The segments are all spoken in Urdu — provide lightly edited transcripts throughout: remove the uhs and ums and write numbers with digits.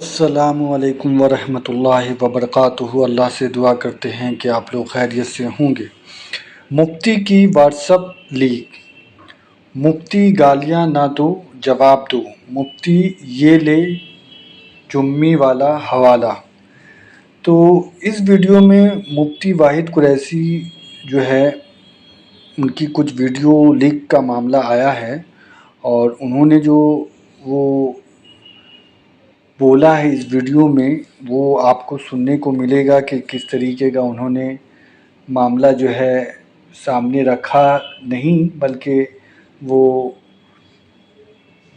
السلام علیکم ورحمۃ اللہ وبرکاتہ۔ اللہ سے دعا کرتے ہیں کہ آپ لوگ خیریت سے ہوں گے۔ مفتی کی واٹس ایپ لیک، مفتی گالیاں نہ دو جواب دو، مفتی یہ لے چمی والا حوالہ۔ تو اس ویڈیو میں مفتی واحد قریشی جو ہے ان کی کچھ ویڈیو لیک کا معاملہ آیا ہے، اور انہوں نے جو وہ بولا ہے اس ویڈیو میں وہ آپ کو سننے کو ملے گا کہ کس طریقے کا انہوں نے معاملہ جو ہے سامنے رکھا، نہیں بلکہ وہ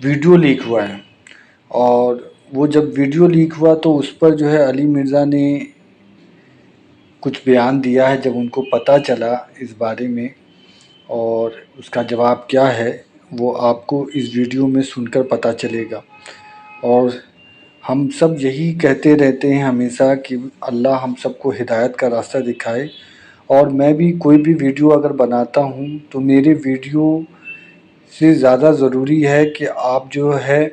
ویڈیو لیک ہوا ہے۔ اور وہ جب ویڈیو لیک ہوا تو اس پر جو ہے علی مرزا نے کچھ بیان دیا ہے جب ان کو پتہ چلا اس بارے میں، اور اس کا جواب کیا ہے وہ آپ کو اس ویڈیو میں سن کر پتہ چلے گا۔ اور ہم سب یہی کہتے رہتے ہیں ہمیشہ کہ اللہ ہم سب کو ہدایت کا راستہ دکھائے، اور میں بھی کوئی بھی ویڈیو اگر بناتا ہوں تو میرے ویڈیو سے زیادہ ضروری ہے کہ آپ جو ہے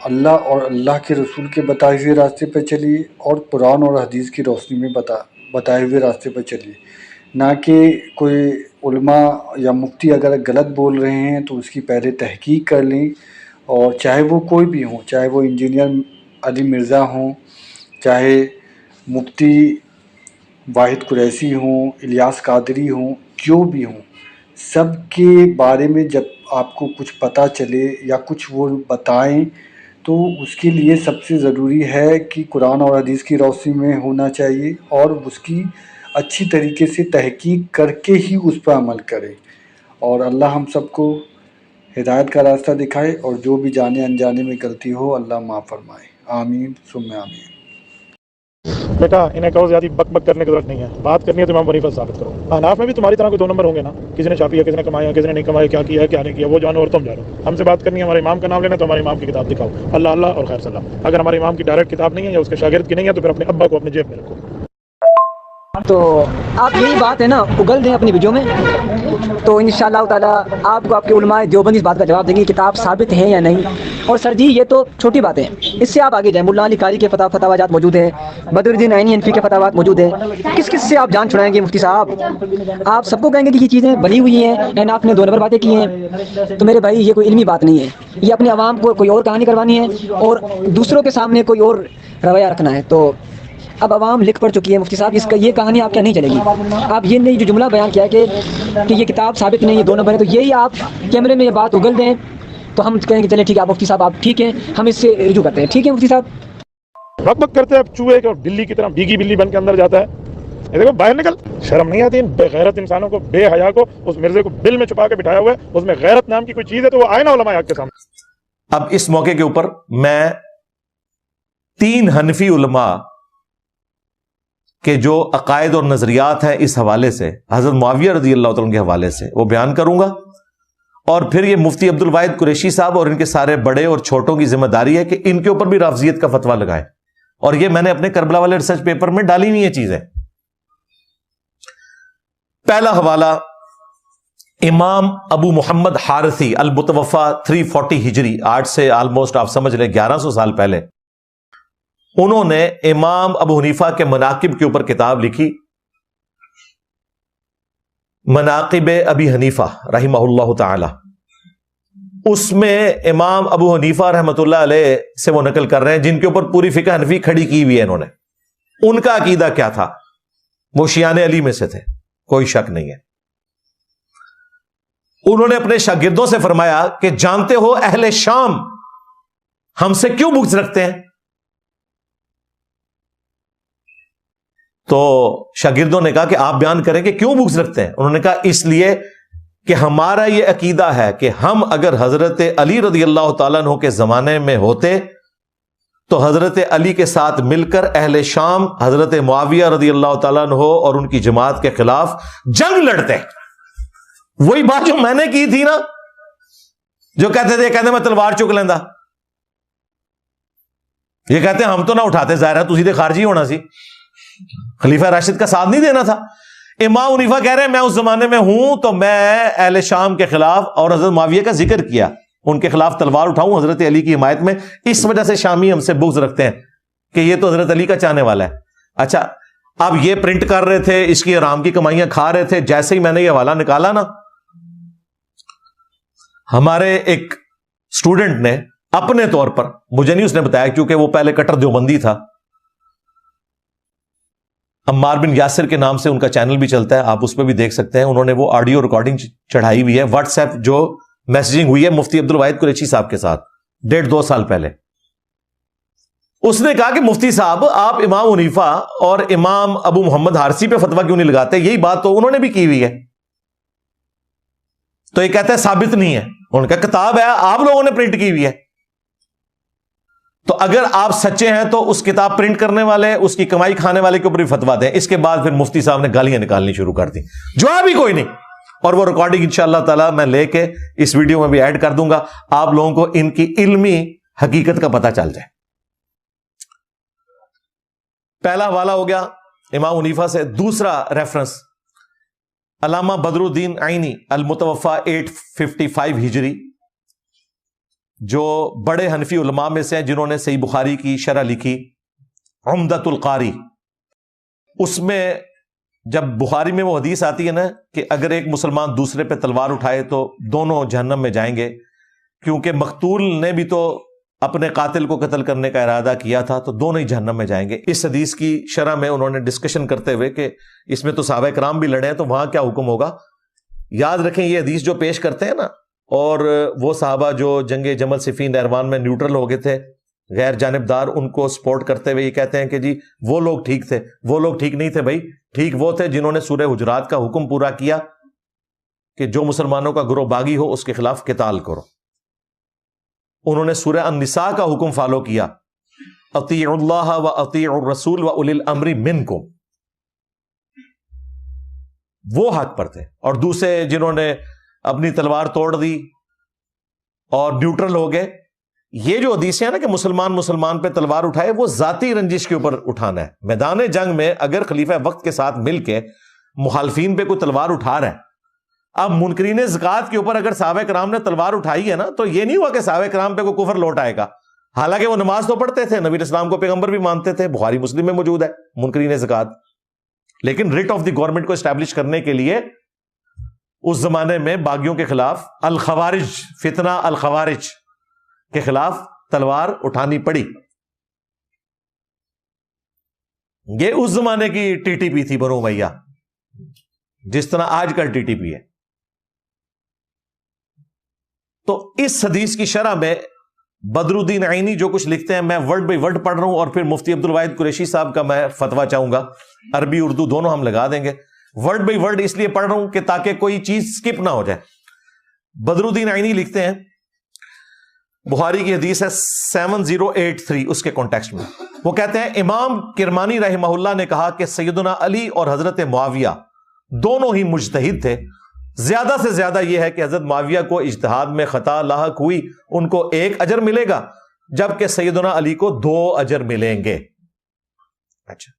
اللہ اور اللہ کے رسول کے بتائے ہوئے راستے پہ چلیے، اور قرآن اور حدیث کی روشنی میں بتائے ہوئے راستے پہ چلیے، نہ کہ کوئی علماء یا مفتی اگر غلط بول رہے ہیں تو اس کی پہلے تحقیق کر لیں، اور چاہے وہ کوئی بھی ہوں، چاہے وہ انجینئر علی مرزا ہوں، چاہے مفتی واحد قریشی ہوں، الیاس قادری ہوں، جو بھی ہوں، سب کے بارے میں جب آپ کو کچھ پتہ چلے یا کچھ وہ بتائیں تو اس کے لیے سب سے ضروری ہے کہ قرآن اور حدیث کی روشنی میں ہونا چاہیے، اور اس کی اچھی طریقے سے تحقیق کر کے ہی اس پر عمل کریں۔ اور اللہ ہم سب کو ہدایت کا راستہ دکھائے، اور جو بھی جانے انجانے میں غلطی ہو اللہ معاف فرمائے، آمین ثم آمین۔ بیٹا انہیں کہو زیادہ بک بک کرنے کی ضرورت نہیں ہے، بات کرنی ہے تو امام حنیفہ سے ثابت کرو۔ حناف میں بھی تمہاری طرح کوئی دو نمبر ہوں گے نا، کسی نے چھاپی ہے، کسی نے کمایا، کسی نے نہیں کمایا، کیا کیا ہے کیا نہیں کیا، وہ جانو اور تم جانو۔ ہم سے بات کرنی ہے، ہمارے امام کا نام لینا تو ہمارے امام کی کتاب دکھاؤ، اللہ اللہ اور خیر صلی اللہ۔ اگر ہمارے امام کی ڈائریکٹ کتاب نہیں ہے یا اس کے شاگرد کی نہیں ہے تو پھر اپنے ابا کو اپنے جیب میں رکھو۔ تو آپ یہی بات ہے نا اگل دیں اپنی ویڈیو میں، تو انشاءاللہ تعالیٰ آپ کو آپ کے علماء دیوبند اس بات کا جواب دیں گے کتاب ثابت ہے یا نہیں۔ اور سر جی یہ تو چھوٹی بات ہے، اس سے آپ آگے جائیں، ملا علی قاری کے فتاویٰ موجود ہیں، بدر الدین عینی انفی کے فتاویٰ موجود ہیں، کس کس سے آپ جان چھڑائیں گے مفتی صاحب؟ آپ سب کو کہیں گے کہ یہ چیزیں بنی ہوئی ہیں، اینڈ آپ نے دو نمبر باتیں کی ہیں، تو میرے بھائی یہ کوئی علمی بات نہیں ہے، یہ اپنے عوام کو کوئی اور کہانی کروانی ہے اور دوسروں کے سامنے کوئی اور رویہ رکھنا ہے۔ تو اب عوام لکھ پڑھ چکی ہے مفتی صاحب، اس کا یہ کہانی آپ کیا نہیں چلے گی۔ آپ یہ نہیں جو جملہ بیان کیا کہ یہ کتاب ثابت نہیں، یہ دو نمبر ہے، تو یہی آپ کیمرے میں یہ بات اگل دیں تو ہم کہیں گے چلیں ٹھیک ہے آپ مفتی صاحب آپ ٹھیک ہیں، ہم اس سے رجوع کرتے ہیں، ٹھیک ہے مفتی صاحب۔ بک بک کرتے ہیں چوہے کے اور بلی کی طرح بھیگی بلی بن کے اندر جاتا ہے، یہ دیکھو باہر نکل، شرم نہیں آتی ان بے غیرت انسانوں کو، بے حیا کو۔ اس مرزے کو بل میں چھپا کے بٹھایا ہوا ہے، اس میں غیرت نام کی کوئی چیز ہے تو وہ آئے نا علماء حق کے سامنے۔ اب اس موقع کے اوپر میں 3 حنفی علماء کہ جو عقائد اور نظریات ہیں اس حوالے سے، حضرت معاویہ رضی اللہ تعالیٰ کے حوالے سے وہ بیان کروں گا، اور پھر یہ مفتی عبد الواحد قریشی صاحب اور ان کے سارے بڑے اور چھوٹوں کی ذمہ داری ہے کہ ان کے اوپر بھی رافضیت کا فتویٰ لگائے، اور یہ میں نے اپنے کربلا والے ریسرچ پیپر میں ڈالی ہوئی ہیں چیزیں۔ پہلا حوالہ امام ابو محمد حارثی المتوفا 340 ہجری، آج سے آلموسٹ آپ سمجھ لیں 1100 سال پہلے، انہوں نے امام ابو حنیفہ کے مناقب کے اوپر کتاب لکھی، مناقب ابی حنیفہ رحمہ اللہ تعالی۔ اس میں امام ابو حنیفہ رحمۃ اللہ علیہ سے وہ نقل کر رہے ہیں جن کے اوپر پوری فقہ حنفی کھڑی کی ہوئی ہے انہوں نے، ان کا عقیدہ کیا تھا، وہ شیعان علی میں سے تھے، کوئی شک نہیں ہے۔ انہوں نے اپنے شاگردوں سے فرمایا کہ جانتے ہو اہل شام ہم سے کیوں بغض رکھتے ہیں؟ تو شاگردوں نے کہا کہ آپ بیان کریں کہ کیوں بغض رکھتے ہیں؟ انہوں نے کہا اس لیے کہ ہمارا یہ عقیدہ ہے کہ ہم اگر حضرت علی رضی اللہ تعالیٰ عنہ کے زمانے میں ہوتے تو حضرت علی کے ساتھ مل کر اہل شام حضرت معاویہ رضی اللہ تعالیٰ عنہ اور ان کی جماعت کے خلاف جنگ لڑتے۔ وہی بات جو میں نے کی تھی نا، جو کہتے میں تلوار چک لینا، یہ کہتے ہیں ہم تو نہ اٹھاتے، ظاہر ہے تو سیدھے خارجی ہونا سی، خلیفہ راشد کا ساتھ نہیں دینا تھا۔ امام حنیفہ کہہ رہے ہیں میں اس زمانے میں ہوں تو میں اہل شام کے خلاف اور حضرت معاویہ کا ذکر کیا، ان کے خلاف تلوار اٹھاؤں حضرت علی کی حمایت میں. اس وجہ سے شامی ہم سے بغض رکھتے ہیں کہ یہ تو حضرت علی کا چاہنے والا ہے. اچھا اب یہ پرنٹ کر رہے تھے, اس کی حرام کی کمائیاں کھا رہے تھے. جیسے ہی میں نے یہ حوالہ نکالا نا, ہمارے ایک اسٹوڈنٹ نے اپنے طور پر, مجھے نہیں اس نے بتایا کیونکہ وہ پہلے کٹر دیوبندی تھا, عمار بن یاسر کے نام سے ان کا چینل بھی چلتا ہے, آپ اس پہ بھی دیکھ سکتے ہیں. انہوں نے وہ آڈیو ریکارڈنگ چڑھائی ہوئی ہے, واٹس ایپ جو میسجنگ ہوئی ہے مفتی عبدالواحد قریشی صاحب کے ساتھ 1.5-2 سال پہلے. اس نے کہا کہ مفتی صاحب آپ امام حنیفہ اور امام ابو محمد حارثی پہ فتویٰ کیوں نہیں لگاتے؟ یہی بات تو انہوں نے بھی کی ہوئی ہے. تو یہ کہتا ہے ثابت نہیں ہے. ان کا کتاب ہے, آپ لوگوں نے پرنٹ کی ہوئی ہے. تو اگر آپ سچے ہیں تو اس کتاب پرنٹ کرنے والے, اس کی کمائی کھانے والے کے اوپر بھی فتویٰ دیں. اس کے بعد پھر مفتی صاحب نے گالیاں نکالنی شروع کر دی. جواب ہی کوئی نہیں. اور وہ ریکارڈنگ انشاءاللہ تعالی میں لے کے اس ویڈیو میں بھی ایڈ کر دوں گا, آپ لوگوں کو ان کی علمی حقیقت کا پتہ چل جائے. پہلا حوالہ ہو گیا امام حنیفہ سے. دوسرا ریفرنس علامہ بدر الدین عینی المتوفا 855 ہجری, جو بڑے حنفی علماء میں سے ہیں جنہوں نے صحیح بخاری کی شرح لکھی عمدۃ القاری. اس میں جب بخاری میں وہ حدیث آتی ہے نا کہ اگر ایک مسلمان دوسرے پہ تلوار اٹھائے تو دونوں جہنم میں جائیں گے, کیونکہ مقتول نے بھی تو اپنے قاتل کو قتل کرنے کا ارادہ کیا تھا, تو دونوں ہی جہنم میں جائیں گے. اس حدیث کی شرح میں انہوں نے ڈسکشن کرتے ہوئے کہ اس میں تو صحابہ کرام بھی لڑے ہیں, تو وہاں کیا حکم ہوگا. یاد رکھیں یہ حدیث جو پیش کرتے ہیں نا, اور وہ صحابہ جو جنگ جمل صفین نہروان میں نیوٹرل ہو گئے تھے, غیر جانبدار, ان کو سپورٹ کرتے ہوئے یہ کہتے ہیں کہ جی وہ لوگ ٹھیک تھے. وہ لوگ ٹھیک نہیں تھے بھائی, ٹھیک وہ تھے جنہوں نے سورہ حجرات کا حکم پورا کیا کہ جو مسلمانوں کا گروہ باغی ہو اس کے خلاف قتال کرو. انہوں نے سورہ النساء کا حکم فالو کیا, اطیعوا اللہ و اطیعوا الرسول و اولی الامر منکم, وہ حق پر تھے. اور دوسرے جنہوں نے اپنی تلوار توڑ دی اور نیوٹرل ہو گئے. یہ جو حدیثیں ہیں نا کہ مسلمان پہ تلوار اٹھائے, وہ ذاتی رنجش کے اوپر اٹھانا ہے. میدان جنگ میں اگر خلیفہ وقت کے ساتھ مل کے مخالفین پہ کوئی تلوار اٹھا رہا ہے, اب منکرین زکات کے اوپر اگر صحابہ کرام نے تلوار اٹھائی ہے نا, تو یہ نہیں ہوا کہ صحابہ کرام پہ کوئی کفر لوٹ آئے گا. حالانکہ وہ نماز تو پڑھتے تھے, نبی اسلام کو پیغمبر بھی مانتے تھے, بخاری مسلم میں موجود ہے منکرین زکات. لیکن ریٹ آف دی گورنمنٹ کو اسٹیبلش کرنے کے لیے اس زمانے میں باغیوں کے خلاف الخوارج, فتنہ الخوارج کے خلاف تلوار اٹھانی پڑی. یہ اس زمانے کی ٹی ٹی پی تھی بنو امیہ, جس طرح آج کل ٹی ٹی پی ہے. تو اس حدیث کی شرح میں بدر الدین عینی جو کچھ لکھتے ہیں, میں ورڈ بائی ورڈ پڑھ رہا ہوں, اور پھر مفتی عبدالواحد قریشی صاحب کا میں فتویٰ چاہوں گا. عربی اردو دونوں ہم لگا دیں گے. ورڈ بائی ورڈ اس لیے پڑھ رہا ہوں کہ تاکہ کوئی چیز سکپ نہ ہو جائے. بدر الدین عینی لکھتے ہیں, بخاری کی حدیث ہے 7083, اس کے کانٹیکسٹ میں وہ کہتے ہیں امام کرمانی رحمہ اللہ نے کہا کہ سیدنا علی اور حضرت معاویہ دونوں ہی مجتہد تھے. زیادہ سے زیادہ یہ ہے کہ حضرت معاویہ کو اجتہاد میں خطا لاحق ہوئی, ان کو 1 اجر ملے گا, جبکہ سیدنا علی کو 2 اجر ملیں گے. اچھا,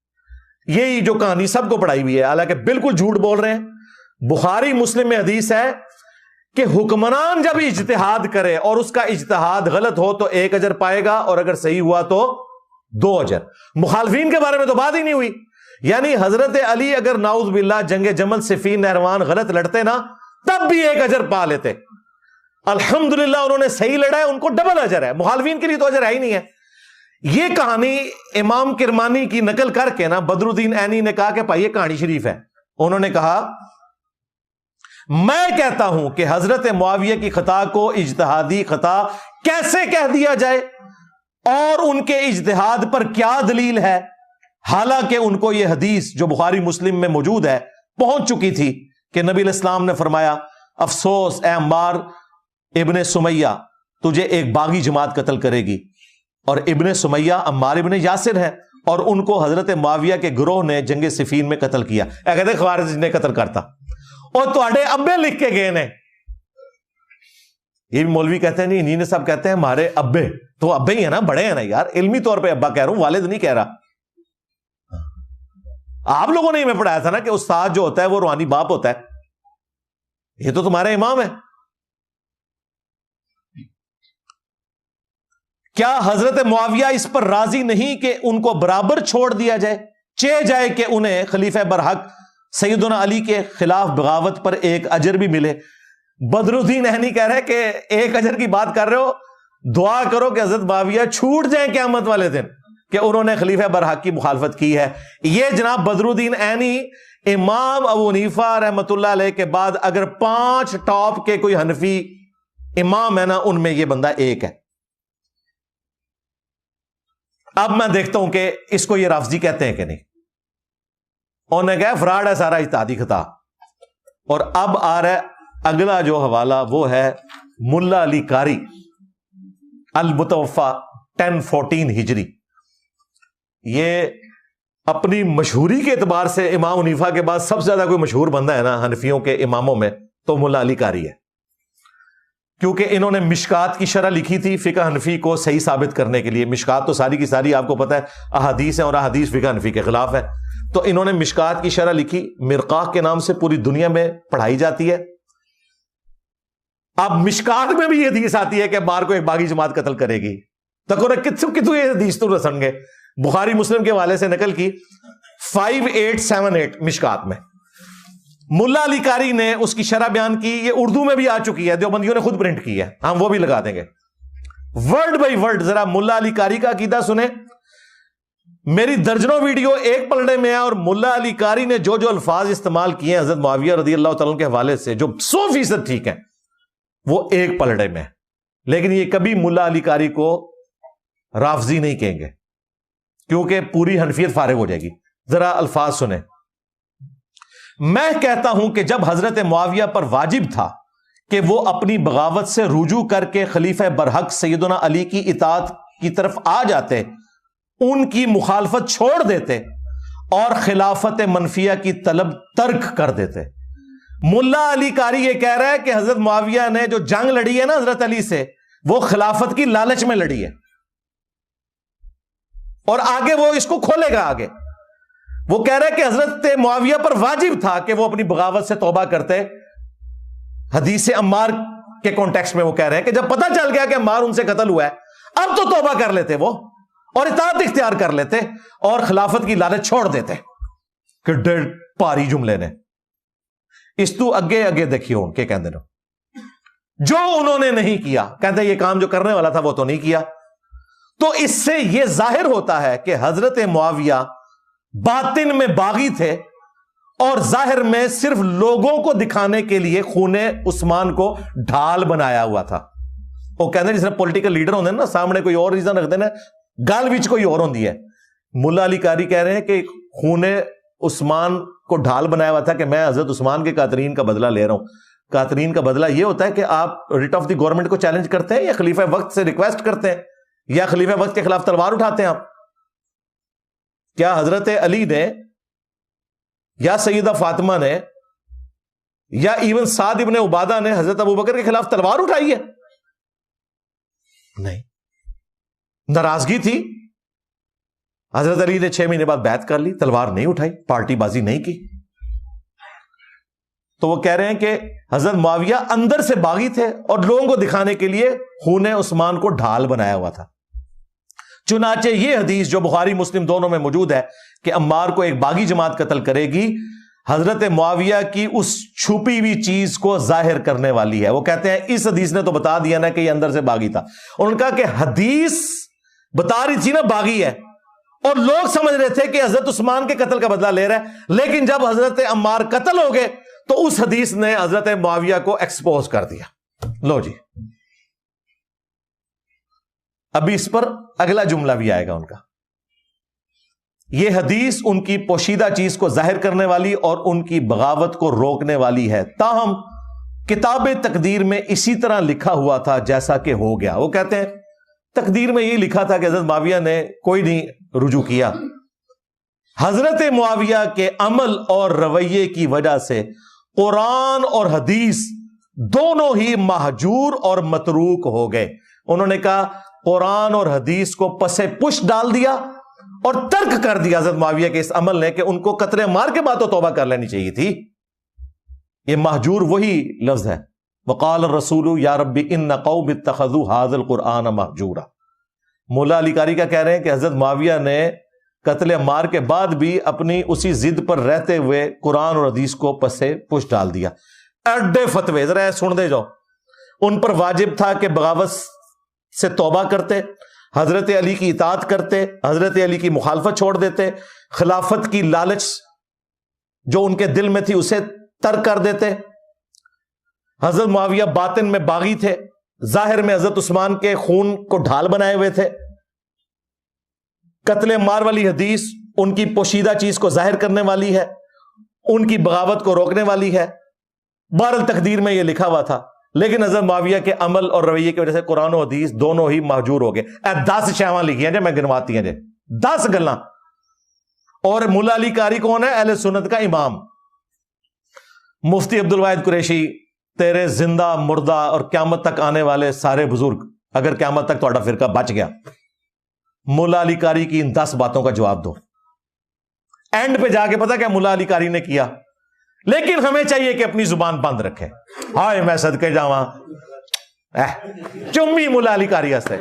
یہی جو کہانی سب کو پڑھائی ہوئی ہے, حالانکہ بالکل جھوٹ بول رہے ہیں. بخاری مسلم میں حدیث ہے کہ حکمران جب اجتہاد کرے اور اس کا اجتہاد غلط ہو تو 1 اجر پائے گا, اور اگر صحیح ہوا تو 2 اجر. مخالفین کے بارے میں تو بات ہی نہیں ہوئی. یعنی حضرت علی اگر نعوذ باللہ جنگ جمل صفین نہروان غلط لڑتے نا, تب بھی 1 اجر پا لیتے. الحمدللہ انہوں نے صحیح لڑا ہے, ان کو ڈبل اجر ہے. مخالفین کے لیے تو اجر ہے ہی نہیں ہے. یہ کہانی امام کرمانی کی نقل کر کے نا بدر الدین عینی نے کہا کہ بھائی یہ کہانی شریف ہے. انہوں نے کہا میں کہتا ہوں کہ حضرت معاویہ کی خطا کو اجتہادی خطا کیسے کہہ دیا جائے, اور ان کے اجتہاد پر کیا دلیل ہے, حالانکہ ان کو یہ حدیث جو بخاری مسلم میں موجود ہے پہنچ چکی تھی کہ نبی علیہ السلام نے فرمایا افسوس اے عمار ابن سمیہ, تجھے ایک باغی جماعت قتل کرے گی. اور ابن سمیہ عمار ابن یاسر ہے, اور ان کو حضرت معاویہ کے گروہ نے جنگ صفین میں قتل کیا. کہتے خوارج نے قتل کرتا, اور تھوڑے ابے لکھ کے گئے نے. یہ بھی مولوی کہتے ہیں نہیں, انہی نے سب کہتے ہیں ہمارے ابے, تو ابے ہی ہے نا, بڑے ہیں نا یار. علمی طور پہ ابا کہہ رہا ہوں, والد نہیں کہہ رہا. آپ لوگوں نے ہمیں پڑھایا تھا نا کہ استاد جو ہوتا ہے وہ روحانی باپ ہوتا ہے. یہ تو تمہارے امام ہے. کیا حضرت معاویہ اس پر راضی نہیں کہ ان کو برابر چھوڑ دیا جائے، چہ جائے کہ انہیں خلیفہ برحق سیدنا علی کے خلاف بغاوت پر ایک اجر بھی ملے؟ بدر الدین عینی کہہ رہے کہ ایک اجر کی بات کر رہے ہو، دعا کرو کہ حضرت معاویہ چھوٹ جائیں قیامت والے دن کہ انہوں نے خلیفہ برحق کی مخالفت کی ہے۔ یہ جناب بدر الدین عینی امام ابو حنیفہ رحمۃ اللہ علیہ کے بعد اگر 5 ٹاپ کے کوئی حنفی امام ہے نا، ان میں یہ بندہ ایک ہے۔ اب میں دیکھتا ہوں کہ اس کو یہ رافضی کہتے ہیں کہ نہیں۔ انہوں نے کہا فراڈ ہے سارا اجتہادی خطا۔ اور اب آ رہا ہے اگلا جو حوالہ، وہ ہے ملا علی قاری المتوفا 1014 ہجری۔ یہ اپنی مشہوری کے اعتبار سے امام حنیفہ کے بعد سب سے زیادہ کوئی مشہور بندہ ہے نا حنفیوں کے اماموں میں، تو ملا علی قاری ہے، کیونکہ انہوں نے مشکات کی شرح لکھی تھی فقہ حنفی کو صحیح ثابت کرنے کے لیے۔ مشکات تو ساری کی ساری آپ کو پتہ ہے احادیث ہیں، اور احادیث فقہ حنفی کے خلاف ہے، تو انہوں نے مشکات کی شرح لکھی، مرقاق کے نام سے پوری دنیا میں پڑھائی جاتی ہے۔ اب مشکات میں بھی یہ حدیث آتی ہے کہ مار کو ایک باغی جماعت قتل کرے گی، تو کتوں یہ حدیث تو رسن گے، بخاری مسلم کے حوالے سے نقل کی 5878 مشکات میں۔ ملا علی قاری نے اس کی شرح بیان کی، یہ اردو میں بھی آ چکی ہے، دیوبندیوں نے خود پرنٹ کی ہے، ہم وہ بھی لگا دیں گے ورڈ بائی ورڈ۔ ذرا ملا علی قاری کا عقیدہ سنیں، میری درجنوں ویڈیو ایک پلڑے میں ہے، اور ملا علی قاری نے جو جو الفاظ استعمال کیے ہیں حضرت معاویہ رضی اللہ تعالیٰ کے حوالے سے، جو 100% ٹھیک ہیں، وہ ایک پلڑے میں۔ لیکن یہ کبھی ملا علی قاری کو رافضی نہیں کہیں گے، کیونکہ پوری حنفیت فارغ ہو جائے گی۔ ذرا الفاظ سنیں۔ میں کہتا ہوں کہ جب حضرت معاویہ پر واجب تھا کہ وہ اپنی بغاوت سے رجوع کر کے خلیفہ برحق سیدنا علی کی اطاعت کی طرف آ جاتے، ان کی مخالفت چھوڑ دیتے اور خلافت منفیہ کی طلب ترک کر دیتے۔ ملا علی قاری یہ کہہ رہا ہے کہ حضرت معاویہ نے جو جنگ لڑی ہے نا حضرت علی سے، وہ خلافت کی لالچ میں لڑی ہے، اور آگے وہ اس کو کھولے گا۔ آگے وہ کہہ رہا ہے کہ حضرت معاویہ پر واجب تھا کہ وہ اپنی بغاوت سے توبہ کرتے۔ حدیث عمار کے کانٹیکسٹ میں وہ کہہ رہے ہیں کہ جب پتہ چل گیا کہ عمار ان سے قتل ہوا ہے، اب تو توبہ کر لیتے وہ، اور اطاعت اختیار کر لیتے، اور خلافت کی لالچ چھوڑ دیتے۔ کہ ڈر پاری جملے نے اس تو اگے اگے دیکھیو ان کے کہندے نو، جو انہوں نے نہیں کیا، کہتے یہ کام جو کرنے والا تھا وہ تو نہیں کیا۔ تو اس سے یہ ظاہر ہوتا ہے کہ حضرت معاویہ باطن میں باغی تھے، اور ظاہر میں صرف لوگوں کو دکھانے کے لیے خون عثمان کو ڈھال بنایا ہوا تھا۔ وہ کہتے ہیں جس طرح پولیٹیکل لیڈر ہوتے ہیں نا، سامنے کوئی اور ریزن رکھتے ہیں، گل وچ کوئی اور ہوندی ہے۔ ملا علی قاری کہہ رہے ہیں کہ خون عثمان کو ڈھال بنایا ہوا تھا کہ میں حضرت عثمان کے قاتلین کا بدلہ لے رہا ہوں۔ قاتلین کا بدلہ یہ ہوتا ہے کہ آپ ریٹ آف دی گورنمنٹ کو چیلنج کرتے ہیں، یا خلیفہ وقت سے ریکویسٹ کرتے ہیں، یا خلیفہ وقت کے خلاف تلوار اٹھاتے ہیں آپ۔ کیا حضرت علی نے یا سیدہ فاطمہ نے یا ایون سعد ابن عبادہ نے حضرت ابوبکر کے خلاف تلوار اٹھائی ہے؟ نہیں، ناراضگی تھی، حضرت علی نے 6 مہینے بعد بیعت کر لی، تلوار نہیں اٹھائی، پارٹی بازی نہیں کی۔ تو وہ کہہ رہے ہیں کہ حضرت معاویہ اندر سے باغی تھے، اور لوگوں کو دکھانے کے لیے خون عثمان کو ڈھال بنایا ہوا تھا۔ چنانچہ یہ حدیث جو بخاری مسلم دونوں میں موجود ہے کہ عمار کو ایک باغی جماعت قتل کرے گی، حضرت معاویہ کی اس چھپی ہوئی چیز کو ظاہر کرنے والی ہے۔ وہ کہتے ہیں اس حدیث نے تو بتا دیا نا کہ یہ اندر سے باغی تھا۔ انہوں نے کہا کہ حدیث بتا رہی تھی نا باغی ہے، اور لوگ سمجھ رہے تھے کہ حضرت عثمان کے قتل کا بدلہ لے رہا ہے، لیکن جب حضرت عمار قتل ہو گئے تو اس حدیث نے حضرت معاویہ کو ایکسپوز کر دیا۔ لو جی، ابھی اس پر اگلا جملہ بھی آئے گا ان کا۔ یہ حدیث ان کی پوشیدہ چیز کو ظاہر کرنے والی اور ان کی بغاوت کو روکنے والی ہے، تاہم کتاب تقدیر میں اسی طرح لکھا ہوا تھا جیسا کہ ہو گیا۔ وہ کہتے ہیں تقدیر میں یہ لکھا تھا کہ حضرت معاویہ نے کوئی نہیں رجوع کیا۔ حضرت معاویہ کے عمل اور رویے کی وجہ سے قرآن اور حدیث دونوں ہی مہجور اور متروک ہو گئے۔ انہوں نے کہا قرآن اور حدیث کو پسے پش ڈال دیا اور ترک کر دیا حضرت معاویہ کے اس عمل نے کہ ان کو قتل مار کے بعد تو توبہ کر لینی چاہیے تھی۔ یہ مہجور وہی لفظ ہے، وقال الرسول یا رب ان قوم اتخذوا هذا القرآن مہجورا۔ مولا علی قاری کا کہہ رہے ہیں کہ حضرت معاویہ نے قتل عمار کے بعد بھی اپنی اسی ضد پر رہتے ہوئے قرآن اور حدیث کو پسے پش ڈال دیا. ایڈے فتوے ذرا سن دے جاؤ. ان پر واجب تھا کہ بغاوت سے توبہ کرتے، حضرت علی کی اطاعت کرتے، حضرت علی کی مخالفت چھوڑ دیتے، خلافت کی لالچ جو ان کے دل میں تھی اسے ترک کر دیتے. حضرت معاویہ باطن میں باغی تھے، ظاہر میں حضرت عثمان کے خون کو ڈھال بنائے ہوئے تھے. قتل عمار والی حدیث ان کی پوشیدہ چیز کو ظاہر کرنے والی ہے، ان کی بغاوت کو روکنے والی ہے. بہرحال تقدیر میں یہ لکھا ہوا تھا، لیکن حضرت معاویہ کے عمل اور رویے کی وجہ سے قرآن و حدیث دونوں ہی مہجور ہو گئے. 10 شیواں لکھی ہیں جی، میں گنواتی ہیں جی 10 گلاں. اور مولا علی قاری کون ہے؟ اہل سنت کا امام. مفتی عبد الواحد قریشی، تیرے زندہ مردہ اور قیامت تک آنے والے سارے بزرگ، اگر قیامت تک تھوڑا فرقہ بچ گیا، مولا علی قاری کی ان 10 باتوں کا جواب دو. اینڈ پہ جا کے پتا کیا مولا علی قاری نے کیا؟ لیکن ہمیں چاہیے کہ اپنی زبان بند رکھے. ہائے میں صدقے جاواں چمی مولا علی قاری سے.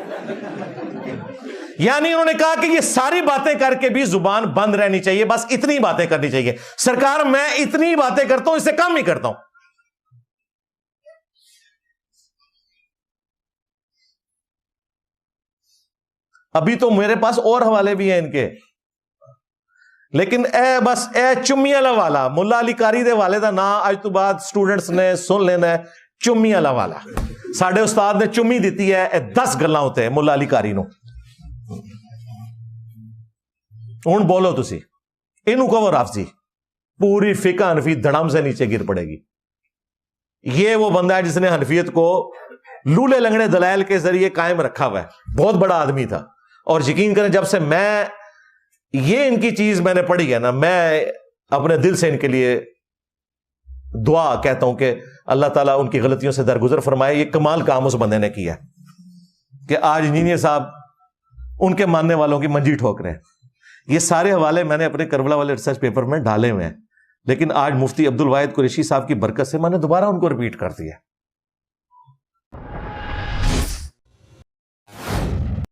یعنی انہوں نے کہا کہ یہ ساری باتیں کر کے بھی زبان بند رہنی چاہیے، بس اتنی باتیں کرنی چاہیے. سرکار میں اتنی باتیں کرتا ہوں، اس سے کم ہی کرتا ہوں. ابھی تو میرے پاس اور حوالے بھی ہیں ان کے، لیکن بس چمی والا والا مولا علی قاری دے والے دا نام اج تو بعد سٹوڈنٹس نے سن لینا ہے. چمی والا والا ساڈے استاد نے چمی دیتی ہے. 10 گلاں ہوتے ہیں مولا علی قاری نو. ہن بولو تسی اینو کہو رافضی، پوری فقہ حنفی دھڑم سے نیچے گر پڑے گی. یہ وہ بندہ ہے جس نے حنفیت کو لولے لنگڑے دلائل کے ذریعے قائم رکھا ہوا ہے. بہت بڑا آدمی تھا. اور یقین کریں جب سے میں یہ ان کی چیز میں نے پڑھی ہے نا، میں اپنے دل سے ان کے لیے دعا کہتا ہوں کہ اللہ تعالیٰ ان کی غلطیوں سے درگزر فرمائے. یہ کمال کام اس بندے نے کیا کہ آج انجینئر صاحب ان کے ماننے والوں کی منجی ٹھوک رہے ہیں. یہ سارے حوالے میں نے اپنے کربلا والے ریسرچ پیپر میں ڈالے ہوئے ہیں، لیکن آج مفتی عبد الواحد قریشی صاحب کی برکت سے میں نے دوبارہ ان کو ریپیٹ کر دیا.